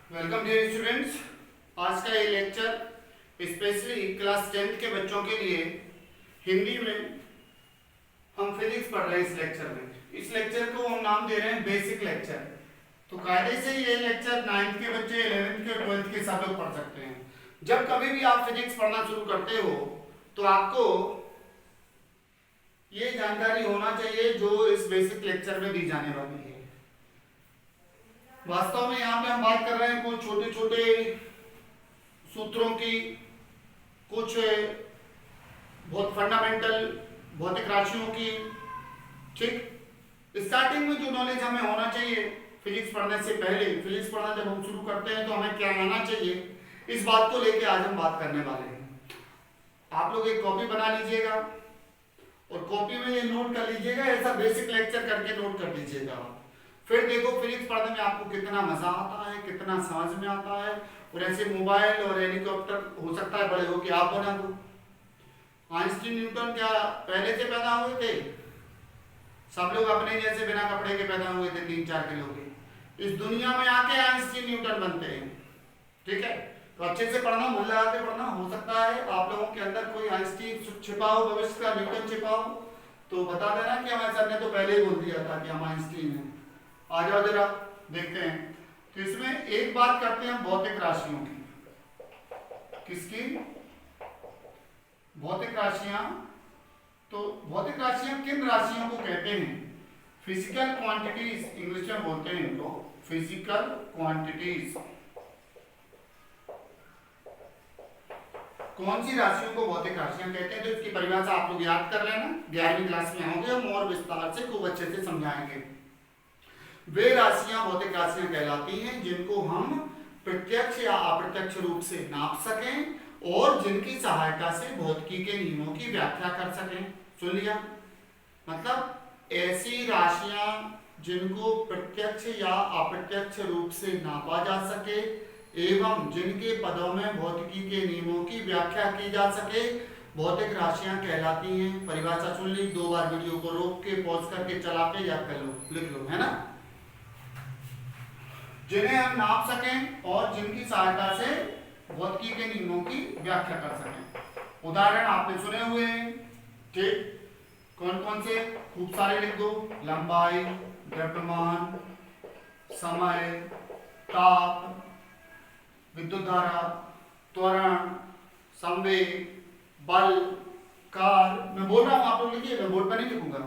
Welcome dear students. आज का ये लेक्चर स्पेशली क्लास 10th के बच्चों के लिए हिंदी में हम फिजिक्स पढ़ रहे हैं। इस लेक्चर को हम नाम दे रहे हैं बेसिक लेक्चर। तो कायदे से ये लेक्चर 9th के बच्चे, 11th के, 12th के सब लोग पढ़ सकते हैं। जब कभी भी आप फिजिक्स पढ़ना शुरू करते हो तो आपको ये जानकारी होना चाहिए जो इस बेसिक लेक्चर में दी जाने वाली है। वास्तव में यहाँ पे हम बात कर रहे हैं कुछ छोटे छोटे सूत्रों की, कुछ बहुत फंडामेंटल भौतिक राशियों की। ठीक, स्टार्टिंग में जो नॉलेज हमें होना चाहिए फिजिक्स पढ़ने से पहले, फिजिक्स पढ़ना जब हम शुरू करते हैं तो हमें क्या आना चाहिए, इस बात को लेके आज हम बात करने वाले हैं। आप लोग एक कॉपी बना लीजिएगा और कॉपी में ये नोट कर लीजिएगा, ऐसा बेसिक लेक्चर करके नोट कर लीजिएगा। फिर देखो फिजिक्स पढ़ने में आपको कितना मजा आता है, कितना समझ में आता है। और ऐसे मोबाइल और हेलीकॉप्टर हो सकता है बड़े होके आप बना दो। आइंस्टीन न्यूटन क्या पहले से पैदा हुए थे? सब लोग अपने जैसे बिना कपड़े के पैदा हुए थे, 3-4 किलो के। इस दुनिया में आके आइंस्टीन न्यूटन बनते हैं। ठीक है, तो अच्छे से पढ़ना, मन लगा के पढ़ना। हो सकता है आप लोगों के अंदर कोई आइंस्टीन छिपा हो, भविष्य का न्यूटन छिपा हो, तो बता देना कि हमारे सर ने तो पहले ही बोल दिया था कि हम आइंस्टीन हैं। आ जाओ जरा देखते हैं। तो इसमें एक बात करते हैं भौतिक राशियों की। किसकी? भौतिक राशियां। तो भौतिक राशियां किन राशियों को कहते हैं? फिजिकल क्वांटिटीज इंग्लिश में बोलते हैं इनको, फिजिकल क्वांटिटीज। कौन सी राशियों को भौतिक राशियां कहते हैं? तो इसकी परिभाषा आप लोग याद कर लेना, 11वीं क्लास में होंगे, हम और विस्तार से खूब अच्छे से समझाएंगे। वे राशियां भौतिक राशियां कहलाती हैं जिनको हम प्रत्यक्ष या अप्रत्यक्ष रूप से नाप सकें और जिनकी सहायता से भौतिकी के नियमों की व्याख्या कर सकें। सुन लिया? मतलब ऐसी राशियां जिनको प्रत्यक्ष या अप्रत्यक्ष रूप से नापा जा सके एवं जिनके पदों में भौतिकी के नियमों की व्याख्या की जा सके, भौतिक राशियां कहलाती हैं। परिभाषा सुन ली, 2 बार वीडियो को रोक के पॉज करके चला के याद कर लो, लिख लो, है ना। जिन्हें हम नाप सकें और जिनकी सहायता से भौतिकी के नियमों की व्याख्या कर सकें। उदाहरण आपने सुने हुए हैं। ठीक, कौन कौन से? खूब सारे लिख दो। लंबाई, द्रव्यमान, समय, ताप, विद्युत धारा, त्वरण, संवेग, बल, कार्य। मैं बोल रहा हूं, आप लोग लिखिए, मैं बोर्ड पर नहीं लिखूंगा।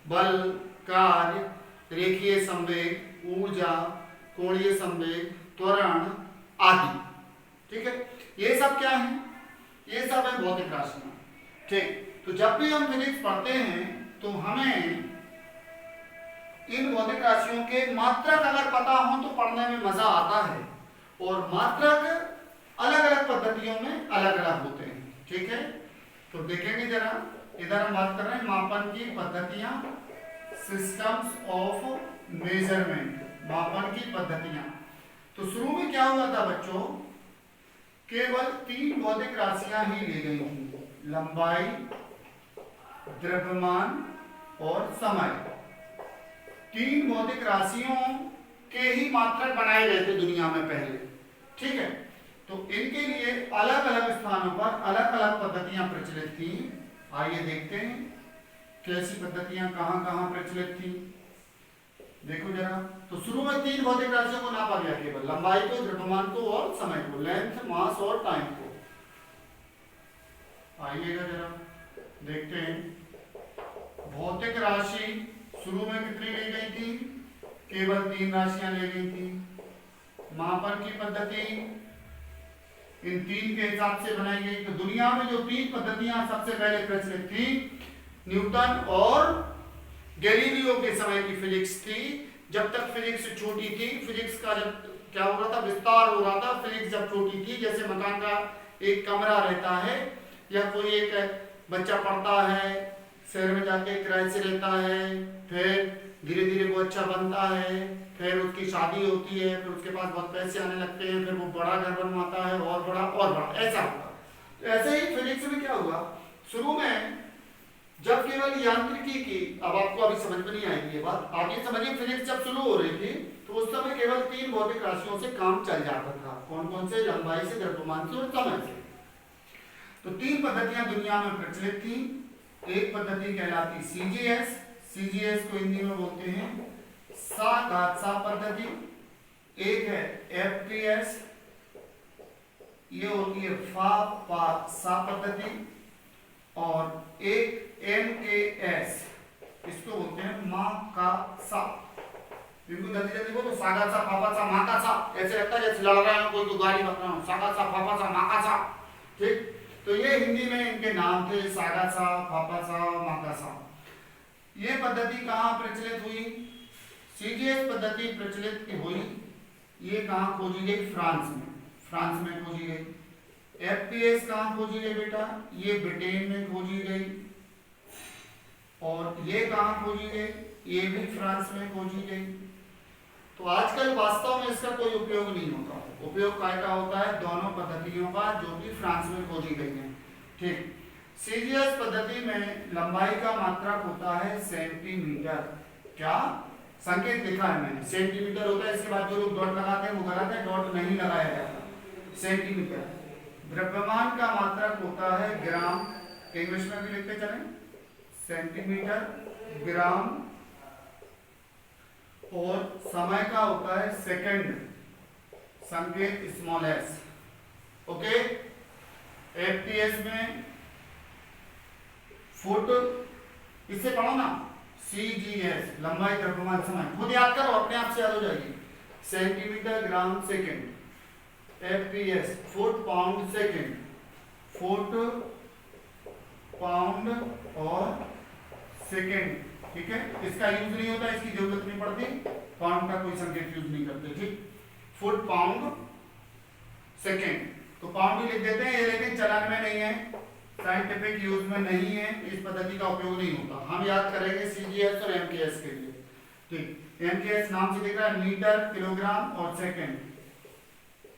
बल, कार्य, रेखीय संवेग, ऊर्जा, कोणीय संवेग, त्वरण आदि। ठीक है, ये सब क्या है? ये सब है भौतिक राशियां। ठीक, तो जब भी हम फिजिक्स पढ़ते हैं तो हमें इन भौतिक राशियों के मात्रक अगर पता हो तो पढ़ने में मजा आता है, और मात्रक अलग अलग पद्धतियों में अलग अलग होते हैं। ठीक है, तो देखेंगे जरा, इधर हम बात कर रहे हैं मापन की पद्धतियां, सिस्टम्स ऑफ मेजरमेंट, मापन की पद्धतियां। तो शुरू में क्या हुआ था बच्चों? केवल 3 भौतिक राशियां ही ली गई थी, लंबाई, द्रव्यमान और समय। 3 भौतिक राशियों के ही मात्रक बनाए गए थे दुनिया में पहले। ठीक है, तो इनके लिए अलग अलग स्थानों पर अलग अलग पद्धतियां प्रचलित थी। आइए देखते हैं कैसी पद्धतियां कहां कहां प्रचलित थी। देखो जरा, तो शुरू में 3 भौतिक राशियों को नापा गया, केवल लंबाई को, द्रव्यमान को और समय को, लेंथ, मास और टाइम को। आइएगा जरा देखते हैं। भौतिक राशि शुरू में कितनी ली गई थी? केवल 3 राशियां ली गई थी। मापन की पद्धति इन 3 के हिसाब से बनाई गई। तो दुनिया में जो 3 पद्धतियां सबसे पहले प्रचलित थी, न्यूटन और गैलीलियो के समय की फिजिक्स थी। जब तक फिजिक्स छोटी थी, फिजिक्स का जब क्या हो रहा था, विस्तार हो रहा था। फिजिक्स जब छोटी थी, जैसे मकान का एक कमरा रहता है या कोई एक बच्चा पढ़ता है, शहर में जाके किराए से रहता है, फिर धीरे धीरे वो अच्छा बनता है, फिर उसकी शादी होती है, फिर उसके पास बहुत पैसे आने लगते हैं, फिर वो बड़ा घर बनवाता है और बड़ा, ऐसा होता। तो ऐसे ही फिजिक्स में क्या हुआ, शुरू में जब केवल यांत्रिकी की, अब आपको अभी समझ में नहीं आएगी ये बात, आप ये समझिए फिजिक्स जब शुरू हो रही थी तो उस समय केवल तीन भौतिक राशियों से काम चल जाता था। कौन कौन से? लंबाई से, द्रव्यमान से और समय से। तो तीन पद्धतियां दुनिया में प्रचलित थी। एक पद्धति कहलाती सीजीएस, सीजीएस को हिंदी में बोलते हैं सा पद्धति। एक है एफपीएस, ये होती है फा पा सा पद्धति। और एक एमकेएस, इसको बोलते हैं मा का सा। बिल्कुल जल्दी जल्दी बोलो, सागा सा पापा सा मा का सा। ऐसे लगता है जैसे लड़ रहे हो, कोई को गाली बक रहा हूं। सागा सा पापा सा मा का सा, ठीक। तो ये हिंदी में इनके नाम थे, सागा सा, पापा सा, मा का सा। ये पद्धति कहाँ प्रचलित हुई? सीजीएस पद्धति प्रचलित हुई, ये कहाँ खोजी गई? फ्रांस में, फ्रांस में खोजी गई। एफपीएस कहाँ खोजी गई बेटा? ये ब्रिटेन में खोजी गई। और ये कहाँ खोजी गई? ये भी फ्रांस में खोजी गई। तो आजकल वास्तव में इसका कोई उपयोग नहीं होता। उपयोग का होता है दोनों पद्धतियों का, जो कि फ्रांस में खोजी गई है, ठीक। सीजीएस पद्धति में लंबाई का मात्रक होता है सेंटीमीटर। क्या संकेत लिखा है मैंने? सेंटीमीटर होता है। इसके बाद जो लोग डॉट लगाते हैं वो गलत है, डॉट नहीं लगाया जाता, सेंटीमीटर। द्रव्यमान का मात्रक होता है ग्राम, इंग्लिश में भी लिखते चलें, सेंटीमीटर, ग्राम। और समय का होता है सेकंड, संकेत स्मॉल एस, ओके। एफपीएस में फुट, इससे पढ़ो ना, सीजीएस लंबाई, द्रव्यमान, समय, खुद याद करो, अपने आप से याद हो जाएगी। Centimetre, gram, second. FPS foot, pound, second. Foot, pound और सेकंड, ठीक है। इसका यूज नहीं होता, इसकी जरूरत नहीं पड़ती। पाउंड का कोई संकेत यूज नहीं करते, ठीक। Foot, pound, second. तो पाउंड ही लिख देते हैं ये, लेकिन चलन में नहीं है, साइंटिफिक यूज में नहीं है, इस पद्धति का उपयोग नहीं होता। हम याद करेंगे सीजीएस और एमकेएस के लिए, ठीक। एमकेएस नाम से दिख रहा है, मीटर, किलोग्राम और सेकंड।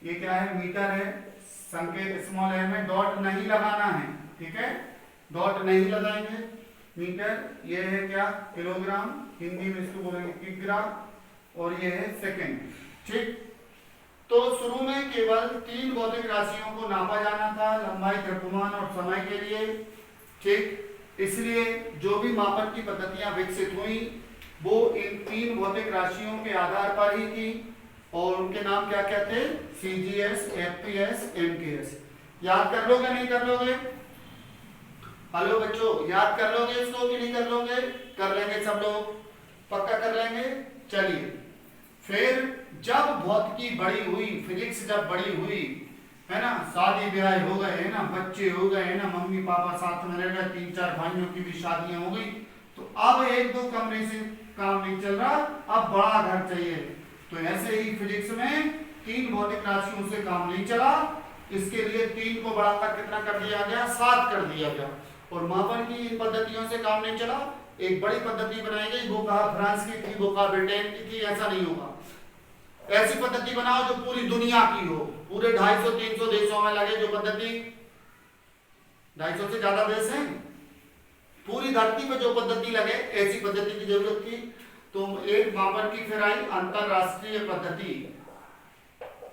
ये क्या है? मीटर है, संकेत स्मॉल एम है, डॉट नहीं लगाना है, ठीक है, डॉट नहीं लगाएंगे। मीटर, ये है क्या? किलोग्राम, हिंदी में इसको बोलेंगे किग्रा। और ये है सेकंड, ठीक। तो शुरू में केवल तीन भौतिक राशियों को नापा जाना था, लंबाई, द्रव्यमान और समय के लिए, ठीक। इसलिए जो भी मापन की पद्धतियां विकसित हुई वो इन तीन भौतिक राशियों के आधार पर ही थी। और उनके नाम क्या क्या थे? CGS, FPS, MKS. याद कर लोगे नहीं कर लोगे? हेलो बच्चों, याद कर लोगे इसको कि नहीं कर लोगे? कर लेंगे सब लोग, पक्का कर लेंगे। चलिए, फिर जब भौतिकी बड़ी हुई, फिजिक्स जब बड़ी हुई, है ना, शादी ब्याह हो गए, है ना, बच्चे हो गए, है ना, मम्मी पापा साथ में रह गए, 3-4 भाइयों की भी शादियां हो गई, तो अब 1-2 कमरे से काम नहीं चल रहा, अब बड़ा घर चाहिए। तो ऐसे ही फिजिक्स में तीन भौतिक राशियों से काम नहीं चला, इसके लिए 3 को बढ़ाकर कितना कर दिया गया? 7 कर दिया गया। और मापन की इन पद्धतियों से काम नहीं चला, एक बड़ी पद्धति बनाई गई, वो कहा फ्रांस की थी, वो कहा ब्रिटेन की थी। ऐसा नहीं होगा, ऐसी पद्धति बनाओ जो पूरी दुनिया की हो, पूरे 250-300 देशों में लगे जो पद्धति। 250 से ज्यादा देश हैं, पूरी धरती पे जो पद्धति लगे, ऐसी पद्धति की जरूरत थी। तो एक मापन की फिर आई अंतरराष्ट्रीय पद्धति,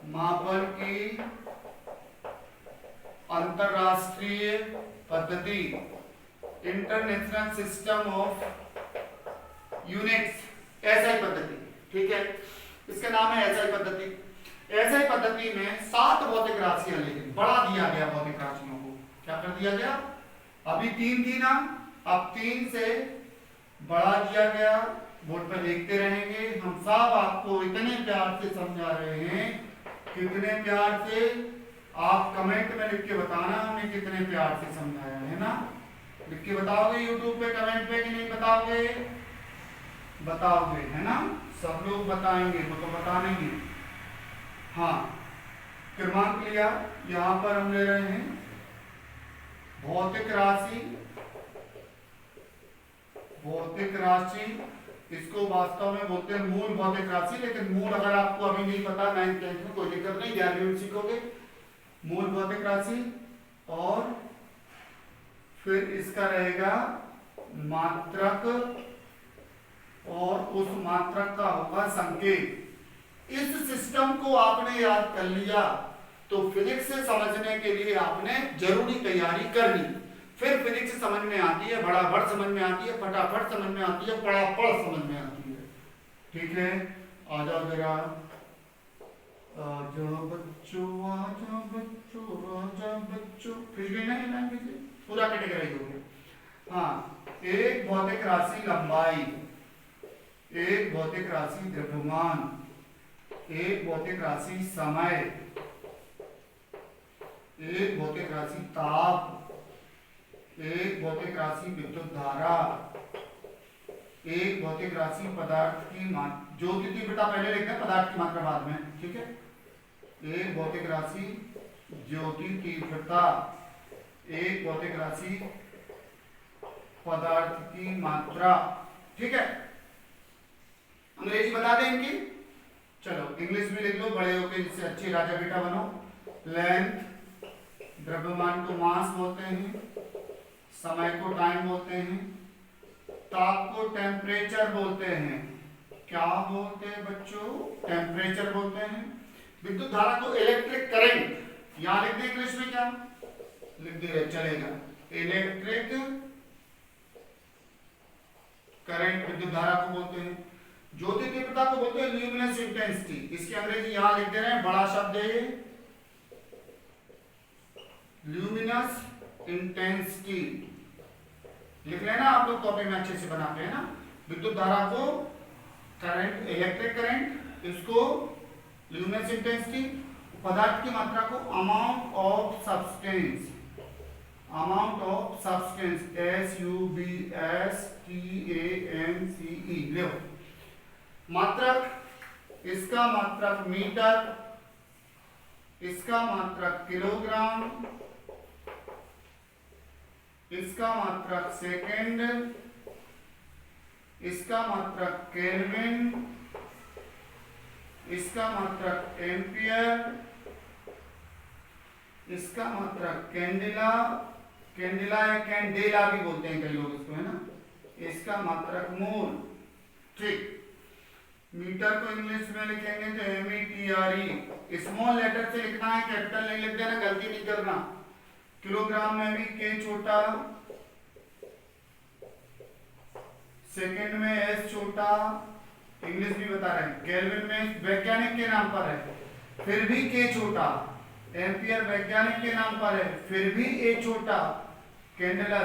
मापन की अंतरराष्ट्रीय पद्धति, international system of units, SI पद्धति, ठीक है, इसका नाम है एसआई पद्धति। एसआई पद्धति में 7 भौतिक राशियां, लेकिन बढ़ा दिया गया भौतिक राशियों को। क्या कर दिया गया? अभी 3 थी ना, अब 3 से बढ़ा दिया गया। बोर्ड पर देखते रहेंगे, हम सब आपको इतने प्यार से समझा रहे हैं, कितने प्यार से, आप कमेंट में लिख के बताना हमने कितने प्यार से समझाया है ना। लिख के बताओगे यूट्यूब पे कमेंट पे कि नहीं बताओगे? बताओगे, है ना, सब लोग बताएंगे, वो तो बता नहीं। हाँ, क्रमांक लिया, यहां पर हम ले रहे हैं भौतिक राशि, भौतिक राशि, इसको वास्तव में बोलते हैं मूल भौतिक राशि। लेकिन मूल अगर आपको अभी नहीं पता, 9th-10th में कोई दिक्कत नहीं, 11वीं में सीखोगे मूल भौतिक राशि। और फिर इसका रहेगा मात्रक, और उस मात्रक का होगा संकेत। इस सिस्टम को आपने याद कर लिया तो फिजिक्स से समझने के लिए आपने जरूरी तैयारी कर ली। फिर फिजिक्स समझ में आती है, बड़ाबड़ समझ में आती है, फटाफट समझ में आती है, पड़ापड़ समझ में आती है। ठीक है, आ जाओ जरा, आजा बच्चों, आजा बच्चों, आजा बच्चों। फिर भी नहीं लैंग्वेज पूरा कैटेगराइज हो गया। हाँ, एक भौतिक राशि लंबाई, एक भौतिक राशि द्रव्यमान, एक भौतिक राशि समय, एक भौतिक राशि ताप, एक भौतिक राशि विद्युत धारा, एक भौतिक राशि पदार्थ की मात्रा, ज्योति तीव्रता पहले लिखते हैं, पदार्थ की मात्रा बाद में, ठीक है। एक भौतिक राशि ज्योति तीव्रता, एक भौतिक राशि पदार्थ की मात्रा, ठीक है। अंग्रेजी बता दें इनकी, चलो इंग्लिश में लिख लो, बड़े होकर इससे अच्छे राजा बेटा बनो। लेंथ, द्रव्यमान को मास बोलते हैं, समय को टाइम बोलते हैं, ताप को टेम्परेचर बोलते हैं। क्या बोलते हैं बच्चों? टेम्परेचर बोलते हैं। विद्युत धारा को इलेक्ट्रिक करंट, यहां लिख दे इंग्लिश में, क्या लिख दे चलेगा, इलेक्ट्रिक करंट विद्युत धारा को बोलते हैं। ज्योति तीव्रता को बोलते हैं ल्यूमिनस इंटेंसिटी। इसकी अंग्रेजी यहां लिख दे रहे हैं, बड़ा शब्द है ल्यूमिनस इंटेंसिटी, लिख लेना आप लोग, कॉपी में अच्छे से बनाते हैं ना। विद्युत धारा को करंट, इलेक्ट्रिक करंट, इसको ल्यूमिनस इंटेंसिटी, पदार्थ की मात्रा को amount of substance, amount of substance, SUBSTANCE लो। मात्रक, इसका मात्रक मीटर, इसका मात्रक किलोग्राम, इसका मात्रक सेकेंड, इसका मात्रक केल्विन, इसका मात्रक एम्पियर, इसका मात्रक कैंडेला, कैंडेला या कैंडेला भी बोलते हैं कई लोग इसको, है ना। इसका मात्रक मोल, ठीक। मीटर को इंग्लिश में लिखेंगे तो METRE, स्मॉल लेटर से लिखना है, कैपिटल नहीं लिख देना, गलती नहीं करना। किलोग्राम में भी K छोटा, सेकंड में S छोटा, इंग्लिश भी बता रहे हैं। केल्विन में वैज्ञानिक के नाम पर है, फिर भी K छोटा। एम्पियर वैज्ञानिक के नाम पर है, फिर भी A छोटा। Candela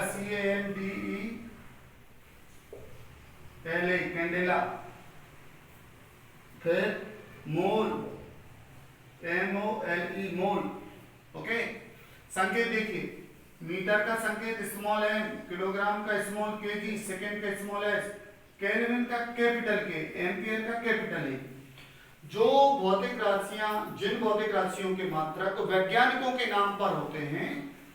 CANDELA, candela. फिर मोल, MOLE, मोल, ओके। संकेत देखिए, मीटर का संकेत स्मॉल m, किलोग्राम का स्मॉल kg, सेकंड का स्मॉल s, केल्विन का कैपिटल K, एम्पियर का कैपिटल A। जो भौतिक राशियां, जिन भौतिक राशियों के मात्रक वैज्ञानिकों के नाम पर होते हैं,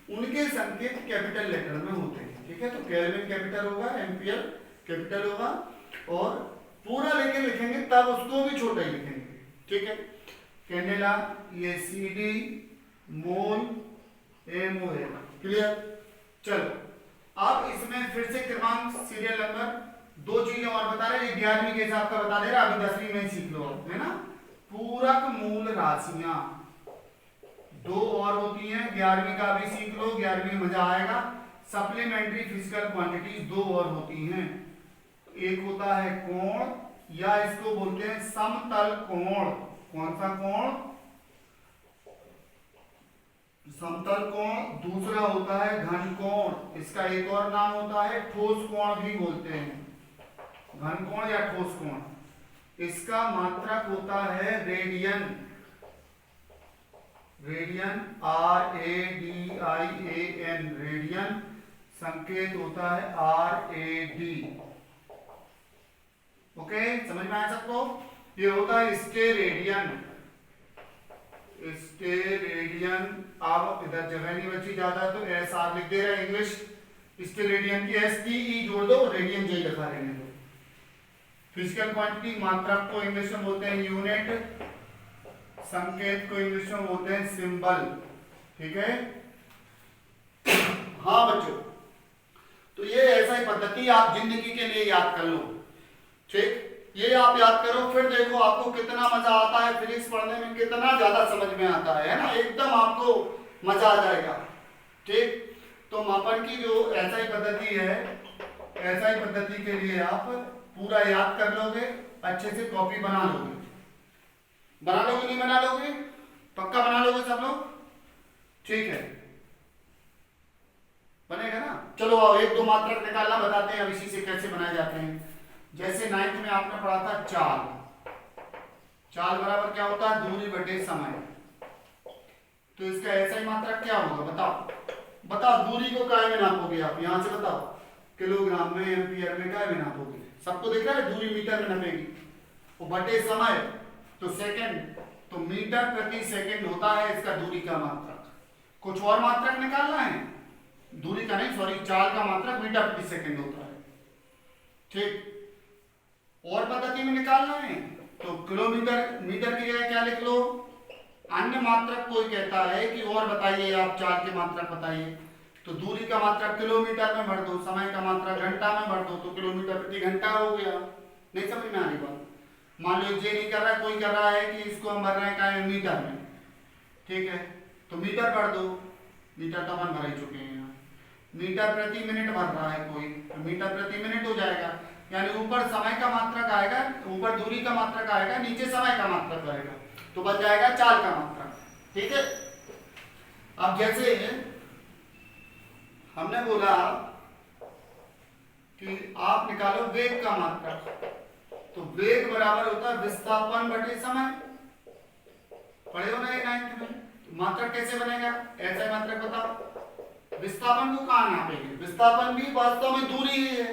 उनके संकेत कैपिटल लेटर में होते हैं, ठीक है। तो केल्विन कैपिटल होगा, एम्पियर कैपिटल होगा, और पूरा लेके लिखेंगे तब उसको भी छोटा ही लिखेंगे, ठीक है। कैंडेला ये CD, मोल MOL, क्लियर। चलो अब इसमें फिर से क्रमांक, सीरियल नंबर, दो चीजें और बता रहे हैं, 11वीं के हिसाब का बता दे रहा, अभी 10वीं में सीख लो, है ना। पूरक मूल राशियां दो और होती हैं, 11वीं का भी सीख लो, 11वीं में मजा आएगा। सप्लीमेंट्री फिजिकल क्वांटिटीज दो और होती हैं, एक होता है कोण, या इसको बोलते हैं समतल कोण। कौन सा कोण? समतल कोण। दूसरा होता है घन कोण, इसका एक और नाम होता है ठोस कोण भी बोलते हैं, घन कोण या ठोस कोण। इसका मात्रक होता है रेडियन, रेडियन RADIAN, रेडियन। संकेत होता है RAD, ओके, समझ में आया सबको। ये होता है स्टेरेडियन, स्टेरेडियन। आप इधर जगह नहीं बची ज्यादा तो SR लिख दे रहे हैं इंग्लिश, स्टेरेडियन की STE जोड़ दो, रेडियन जी लिखा रहने दो। फिजिकल क्वांटिटी, मात्रक को इंग्लिश में बोलते हैं यूनिट, संकेत को इंग्लिश में बोलते हैं सिंबल, ठीक है। हाँ बच्चों, तो ये ऐसा ही पद्धति आप जिंदगी के लिए याद कर लो, ठीक। ये आप याद करो, फिर देखो आपको कितना मजा आता है फिजिक्स पढ़ने में, कितना ज्यादा समझ में आता है ना, एकदम आपको मजा आ जाएगा। ठीक, तो मापन की जो एसआई पद्धति है, एसआई पद्धति के लिए आप पूरा याद कर लोगे, अच्छे से कॉपी बना लोगे। बना लोगे नहीं बना लोगे? पक्का बना लोगे सब लोग? ठीक है, बनेगा ना। चलो आओ एक दो मात्रक निकालना बताते हैं अब इसी से कैसे बनाए जाते हैं। जैसे 9th में आपने पढ़ा था चाल, चाल बराबर क्या होता है? दूरी बटे समय। तो इसका ऐसा ही मात्रक क्या होगा बताओ? बताओ, दूरी को काय में नापोगे आप? यहां से बताओ, किलोग्राम में, एम्पियर में, काय में नापोगे? सबको दिख रहा है दूरी मीटर में नपेगी, वो बटे समय तो सेकंड, तो मीटर प्रति सेकंड होता है इसका दूरी का मात्रक। कुछ और मात्रक निकालना है, दूरी का नहीं सॉरी, चाल का मात्रक मीटर प्रति सेकंड होता है। ठीक, और पद्धति में निकालना है तो किलोमीटर, मीटर की जगह क्या लिख लो? अन्य मात्रक कोई कहता है कि और बताइए आप चाल के मात्रक बताइए, तो दूरी का मात्रक किलोमीटर में भर दो, समय का मात्रक घंटा में भर दो, तो किलोमीटर प्रति घंटा हो गया। नहीं समझ में आ रही बात? मान लो ये नहीं कर रहा, कोई कर रहा है कि इसको हम भर रहे हैं क्या है? मीटर में। ठीक है, तो मीटर भर दो, मीटर तो अपन भर ही चुके हैं यहाँ। मीटर प्रति मिनट भर रहा है कोई, तो मीटर प्रति मिनट हो जाएगा, यानी ऊपर समय का मात्रक आएगा, ऊपर दूरी का मात्रक आएगा, नीचे समय का मात्रक आएगा, तो बन जाएगा चाल का मात्रक। ठीक है, अब जैसे हमने बोला कि आप निकालो वेग का मात्रक, तो वेग बराबर होता है विस्थापन बटे समय। पढ़े हो ना ये 9th में? तो मात्रक कैसे बनेगा? ऐसा मात्रक बताओ। विस्थापन को कहां नापेंगे? विस्थापन भी वास्तव में दूरी ही है,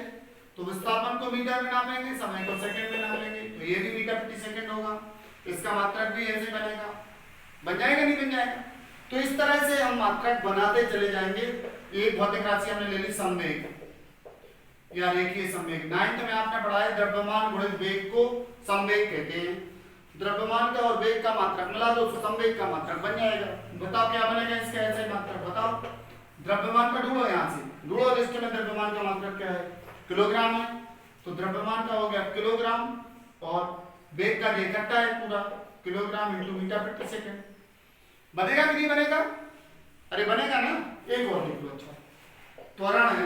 तो विस्थापन को मीटर में नापेंगे, समय को सेकंड में नापेंगे, तो ये भी मीटर प्रति सेकंड होगा। इसका मात्रक भी ऐसे बनेगा, बन जाएगा नहीं बन जाएगा? तो इस तरह से हम मात्रक बनाते चले जाएंगे। एक भौतिक राशि हमने ले ली संवेग या रेखीय संवेग। 9th में आपने पढ़ा है द्रव्यमान गुणित वेग को संवेग कहते हैं। द्रव्यमान का और वेग का मात्रक मिला दो तो संवेग का मात्रक बन जाएगा। बताओ क्या बनेगा इसका ऐसा ही मात्रक? बताओ, द्रव्यमान का ढूंढो, यहाँ से ढूंढो लिस्ट में द्रव्यमान का मात्रक क्या है? किलोग्राम है, तो द्रव्यमान का हो गया किलोग्राम, और वेग का इकट्ठा है पूरा, किलोग्राम इंटू मीटर प्रति सेकंड। बनेगा कि नहीं बनेगा? अरे बनेगा ना। एक और लिख लो, अच्छा त्वरण है।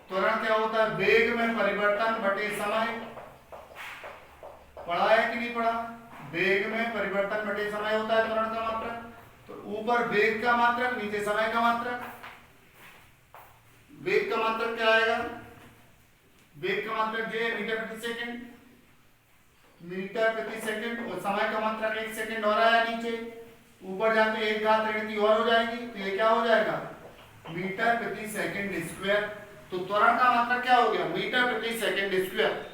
त्वरण क्या होता है? वेग में परिवर्तन बटे समय। पढ़ा है कि नहीं पढ़ा? वेग में परिवर्तन बटे समय होता है त्वरण का मात्रक। तो ऊपर वेग का मात्रक, नीचे समय का मात्रक। वेग का मात्रक क्या आएगा? वेग का मात्रक जो है मीटर प्रति सेकंड, मीटर प्रति सेकंड, और समय का मात्रक 1 सेकंड और आया नीचे, ऊपर जाके एक घात ऋण और हो जाएगी, तो ये क्या हो जाएगा? मीटर प्रति सेकंड स्क्वायर। तो त्वरण का मात्रक क्या हो गया? मीटर प्रति सेकंड स्क्वायर।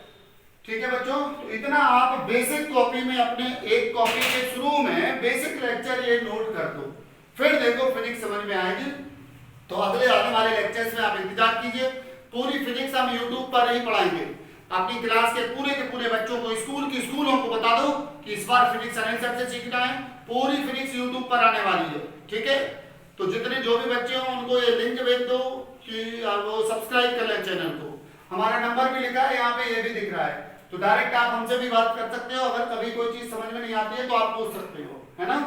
ठीक है बच्चों, तो इतना आप बेसिक कॉपी में, अपने एक कॉपी के शुरू में बेसिक लेक्चर ये नोट कर दो, फिर देखो फिजिक्स समझ में आएगी। तो अगले आने वाले लेक्चर्स में आप इंतजार कीजिए। पूरी फिजिक्स हम यूट्यूब पर ही पढ़ाएंगे। अपनी क्लास के पूरे बच्चों को, स्कूलों को बता दो कि इस बार फिजिक्स अनिल सर से सीखना है। पूरी फिजिक्स यूट्यूब पर आने वाली है। ठीक है, तो जितने जो भी बच्चे हों उनको ये लिंक भेज दो कि वो सब्सक्राइब कर लें चैनल को। हमारा नंबर भी लिखा है यहाँ पे, ये भी दिख रहा है, तो डायरेक्ट आप हमसे भी बात कर सकते हो। अगर कभी कोई चीज समझ में नहीं आती है तो आप पूछ सकते हो, है ना।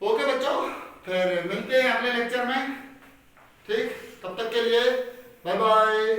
ओके बच्चों, फिर मिलते हैं अगले लेक्चर में। ठीक, तब तक के लिए बाय बाय।